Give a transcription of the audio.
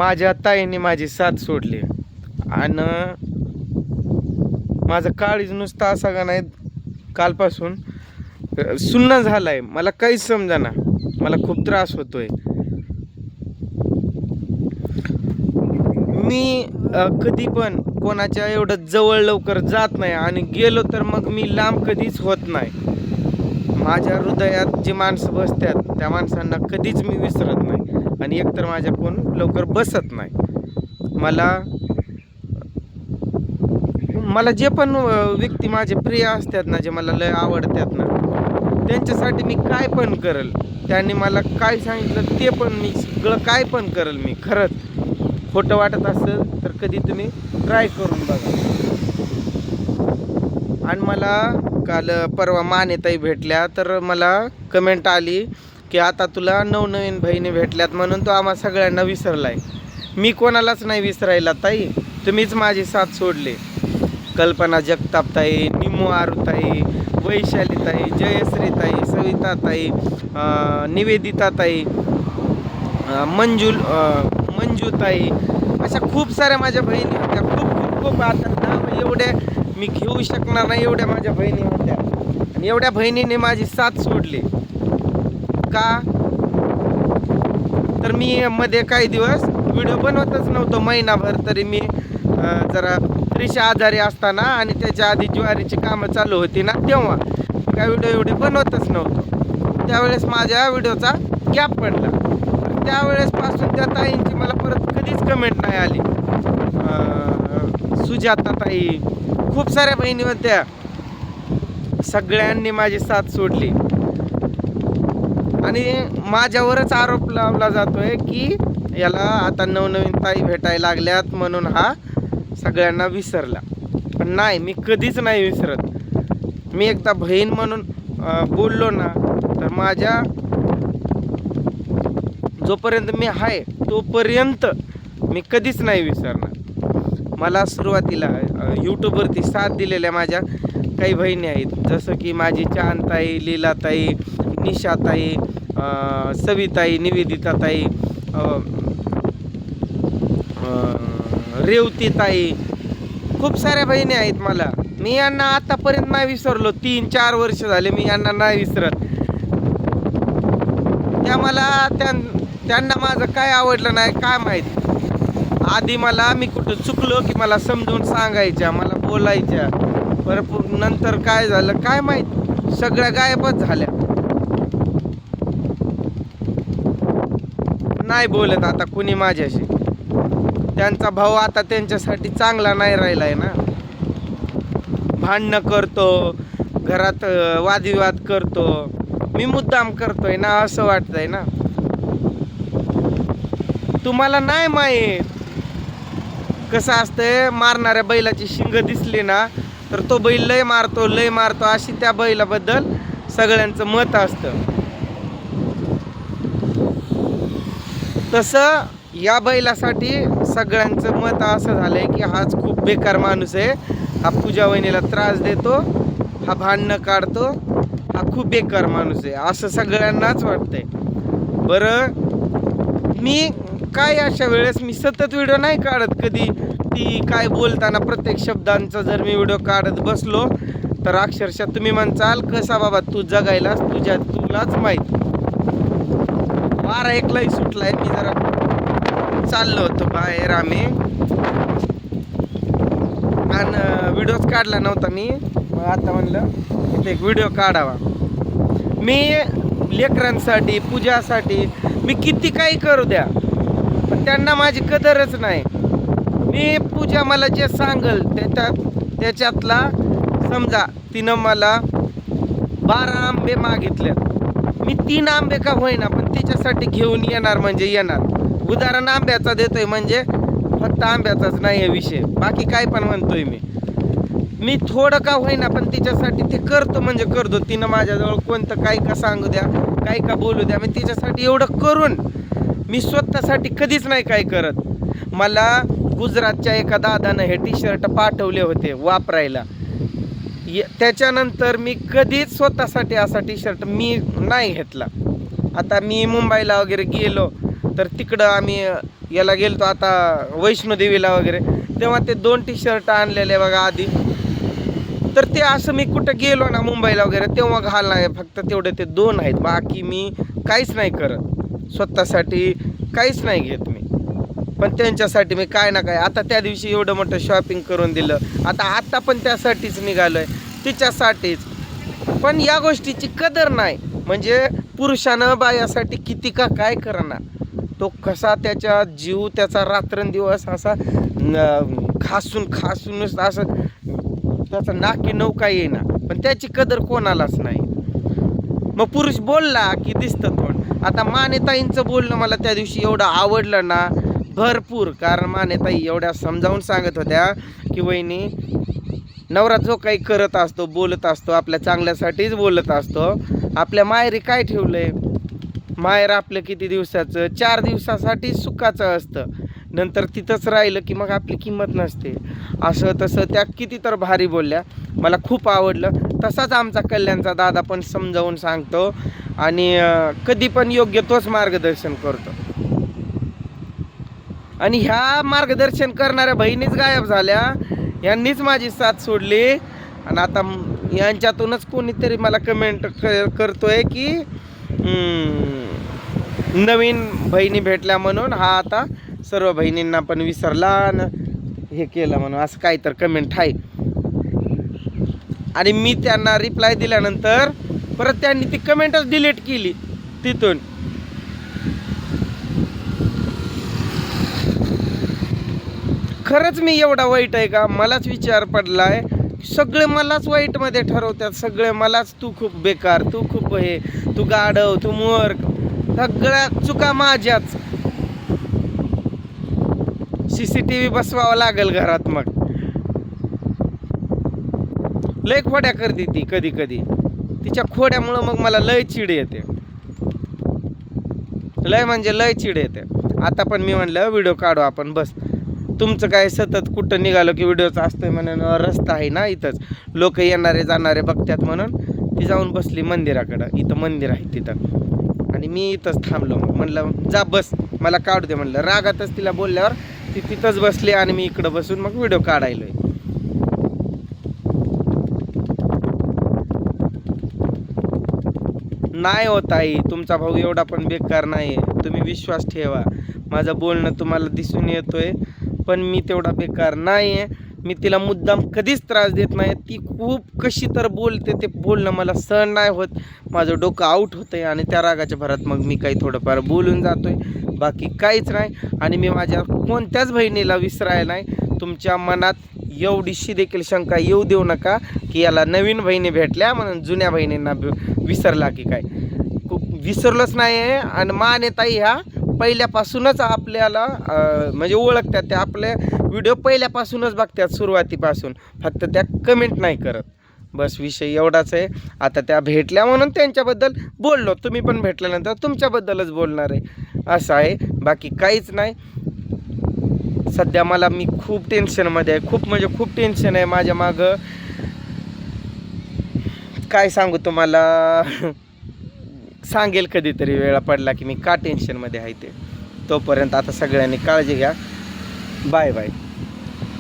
माझ्या ताईने माझी साथ सोडली आणि माझं काळीज नुसतं असा का नाही कालपासून सुन्न झालाय. मला काहीच समजेना, मला खूप त्रास होतोय. मी कधी पण कोणाच्या एवढं जवळ लवकर जात नाही आणि गेलो तर मग मी लांब कधीच होत नाही. माझ्या हृदयात जी माणसं बसतात त्या माणसांना कधीच मी विसरत नाही आणि एकतर माझ्या कोण लवकर बसत नाही. मला जे पण व्यक्ती माझे प्रिय असतात ना, जे मला लय आवडतात ना, त्यांच्यासाठी मी काय पण करेल. त्यांनी मला काय सांगितलं ते पण मी सगळं काय पण करेल. मी खरंच खोटं वाटत असेल तर कधी तुम्ही ट्राय करून बघा. आणि मला काल परवा मानेताई भेटल्या तर मला कमेंट आली की आता तुला नवनवीन बहिणी भेटल्यात म्हणून तो आम्हा सगळ्यांना विसरलाय. मी कोणालाच नाही विसरायला ताई, तुम्हीच माझी साथ सोडली. कल्पना जगतापताई, निमू आरुताई, वैशालीताई, जयश्रीताई, सविताताई, निवेदिताताई, मंजूताई, अशा खूप साऱ्या माझ्या बहिणी होत्या. खूप आता नाव एवढ्या मी घेऊ शकणार नाही, एवढ्या माझ्या बहिणी होत्या. आणि एवढ्या बहिणीने माझी साथ सोडली का तर मी मध्ये काही दिवस व्हिडिओ बनवतच नव्हतो. महिनाभर तरी मी जरा त्रिशा आजारी असताना आणि त्याच्या आधी ज्वारीची कामं चालू होती ना, तेव्हा काय व्हिडिओ एवढे बनवतच नव्हतो. त्यावेळेस माझ्या व्हिडिओचा गॅप पडला. त्यावेळेसपासून त्या ताईंची मला परत कधीच कमेंट नाही आली. सुजाता ताई, खूप साऱ्या बहिणी होत्या, सगळ्यांनी माझी साथ सोडली. आणि माझ्यावरच आरोप लावला जातोय की याला आता नवनवीन ताई भेटायला लागल्यात म्हणून हा सगळ्यांना विसरला. पण नाही, मी कधीच नाही विसरत. मी एकदा बहीण म्हणून बोललो ना तर माझ्या जोपर्यंत मी आहे तोपर्यंत मी कधीच नाही विसरणार. मला सुरुवातीला यूट्यूबवरती साथ दिलेल्या माझ्या काही बहिणी आहेत, जसं की माझी चांदताई, लीलाताई, निशाताई, सविताई, निवेदिताताई, रेवतीताई, खूप साऱ्या बहिणी आहेत मला. मी यांना आतापर्यंत नाही विसरलो. 3-4 वर्ष झाले मी यांना नाही विसरत. त्यांना माझं काय आवडलं नाही काय माहीत. आधी मी कुठं चुकलो की मला समजून सांगायच्या, मला बोलायच्या. बरं नंतर काय झालं काय माहीत, सगळ्या गायबच झाल्या. नाही बोलत आता कुणी माझ्याशी. त्यांचा भाऊ आता त्यांच्यासाठी चांगला नाही राहिलाय ना. भांडणं करतो, घरात वादविवाद करतो. मी मुद्दाम करतोय ना असं वाटतंय ना. तुम्हाला नाही माहीत कसं असतंय. मारणाऱ्या बैलाची शिंग दिसली ना तर तो बैल लय मारतो अशी त्या बैलाबद्दल सगळ्यांचं मत असतं. तसं या बैलासाठी सगळ्यांचं मत असं झालंय की हाच खूप बेकार माणूस आहे, हा पूजा वहिनीला त्रास देतो, हा भांडणं काढतो, हा खूप बेकार माणूस आहे असं सगळ्यांनाच वाटतंय. बरं मी काय अशा वेळेस मी सतत व्हिडिओ नाही काढत कधी. ती काय बोलताना प्रत्येक शब्दांचा जर मी व्हिडिओ काढत बसलो तर अक्षरशः तुम्ही म्हणचाल कसा बाबा तू जगायलास, तुलाच माहीत. वारा एकलाही सुटलाय. मी जरा चाललो होतो बाहेर आम्ही आणि व्हिडिओच काढला नव्हता मी. मग आता म्हणलं इथे एक व्हिडिओ काढावा. मी लेकरांसाठी, पूजासाठी मी किती काही करू द्या पण त्यांना माझी कदरच नाही. मी पूजा मला जे सांगल त्याच्यातला समजा तिनं मला 12 आंबे मागितले, मी 3 आंबे का होईना पण तिच्यासाठी घेऊन येणार म्हणजे येणार. उदाहरण आंब्याचा देतोय म्हणजे फक्त आंब्याचाच नाही आहे विषय, बाकी काय पण म्हणतोय मी थोडं का होईना पण तिच्यासाठी ते करतो म्हणजे करतो. तिनं माझ्याजवळ कोणतं काही का सांगू द्या, काही का बोलू द्या, मी तिच्यासाठी एवढं करून मी स्वतःसाठी कधीच नाही काय करत. मला गुजरातच्या एका दादानं हे टी-शर्ट पाठवले होते वापरायला. त्याच्यानंतर मी कधीच स्वतःसाठी असा टी-शर्ट मी नाही घेतला. आता मी मुंबईला वगैरे गेलो तर तिकडं आम्ही याला गेलतो आता वैष्णोदेवीला वगैरे, तेव्हा ते 2 टी-शर्ट आणलेले बघा आधी. तर ते असं मी कुठं गेलो ना मुंबईला वगैरे तेव्हा घालणार, फक्त तेवढे ते 2 आहेत. बाकी मी काहीच नाही करत स्वतःसाठी, काहीच नाही घेत मी. पण त्यांच्यासाठी मी काय ना काय, आता त्या दिवशी एवढं मोठं शॉपिंग करून दिलं, आता पण त्यासाठीच निघालोय, तिच्यासाठीच. पण या गोष्टीची कदर नाही. म्हणजे पुरुषानं बायासाठी किती का काय करणार, तो कसा त्याचा जीव त्याचा रात्रंदिवस असा खासूनच असं त्याचा नाकी नौका येईना, पण त्याची कदर कोणालाच नाही. मग पुरुष बोलला की दिसतं तोंड. आता मानेताईंचं बोलणं मला त्या दिवशी एवढं आवडलं ना भरपूर, कारण मानेताई एवढ्या समजावून सांगत होत्या की वहिनी, नवरा जो काही करत असतो, बोलत असतो, आपल्या चांगल्यासाठीच बोलत असतो. आपल्या माहेरी काय ठेवलंय, माहेर आपलं किती दिवसाचं, 4 दिवसासाठी सुखाचं असतं, नंतर तिथंच राहिलं की मग आपली किंमत नसते. असं तसं त्या किती तर भारी बोलल्या, मला खूप आवडलं. तसाच आमचा कल्याणचा दादा पण समजावून सांगतो आणि कधी पण योग्य तोच मार्गदर्शन करतो. आणि ह्या मार्गदर्शन करणाऱ्या बहिणीच गायब झाल्या, यांनीच माझी साथ सोडली. आणि आता यांच्यातूनच कोणीतरी मला कमेंट करतोय की नवीन बहिणी भेटल्या म्हणून हा आता सर्व बहिणींना पण विसरला आणि हे केलं म्हणून, असं काही तर कमेंट आहे. आणि मी त्यांना रिप्लाय दिल्यानंतर परत त्यांनी ती कमेंटच डिलीट केली तिथून. खरंच मी एवढा वाईट आहे का, मलाच विचार पडलाय. सगळे मलाच वाईटमध्ये ठरवतात, सगळे मलाच, तू खूप बेकार, तू खूप हे, तू गाढव, तू मूर्ख, सगळ्या चुका माझ्याच. CCTV बसवावं लागेल घरात. मग लय खोड्या करते ती कधी कधी, तिच्या खोड्यामुळं मग मला लय चिड येते, लय म्हणजे लय चिड येते. आता पण मी म्हणलं व्हिडिओ काढू आपण, बस तुमचं काय सतत कुठं निघालो की व्हिडिओचा असतोय म्हणून, रस्ता आहे ना इथंच, लोक येणारे जाणारे बघतात म्हणून ती जाऊन बसली मंदिराकडं. इथं मंदिर आहे तिथं, आणि मी इथंच थांबलो. म्हणलं जा बस, मला काढू दे म्हणलं. रागातच तिला बोलल्यावर ती तिथंच बसली आणि मी इकडं बसून मग व्हिडिओ काढायलोय. नाही होत आई, तुमचा भाऊ एवढा पण बेकार नाही आहे, तुम्ही विश्वास ठेवा. माझं बोलणं तुम्हाला दिसून येतोय, पण मी तेवढा बेकार नाही आहे. मी तिला मुद्दाम कधीच त्रास देत नाही. ती खूप कशी तर बोलते, ते बोलणं मला सहन नाही होत, माझं डोकं आऊट होतं आहे. आणि त्या रागाच्या भरात मग मी काही थोडंफार बोलून जातो आहे, बाकी काहीच नाही. आणि मी माझ्या कोणत्याच बहिणीला विसरायला नाही. तुमच्या मनात एवढीशी देखील शंका येऊ देऊ नका की याला नवीन बहिणी भेटल्या म्हणून जुन्या बहिणींना विसरला की काय. विसरलोच नाही आहे. आणि मानेताई ह्या पहिल्यापासूनच आपल्याला म्हणजे ओळखतात, त्या आपले व्हिडिओ पहिल्यापासूनच बघतात सुरुवातीपासून, फक्त त्या कमेंट नाही करत. बस विषय एवढाच आहे. आता त्या भेटल्या म्हणून त्यांच्याबद्दल बोललो, तुम्ही पण भेटल्यानंतर तुमच्याबद्दलच बोलणार आहे, असं आहे, बाकी काहीच नाही. सध्या मी खूप टेन्शनमध्ये आहे, खूप म्हणजे खूप टेन्शन आहे माझ्या मागं. काय सांगू तुम्हाला, सांगेल कधीतरी वेळा पडला की मी का टेन्शनमध्ये आहे ते. तोपर्यंत आता सगळ्यांनी काळजी घ्या. Bye bye.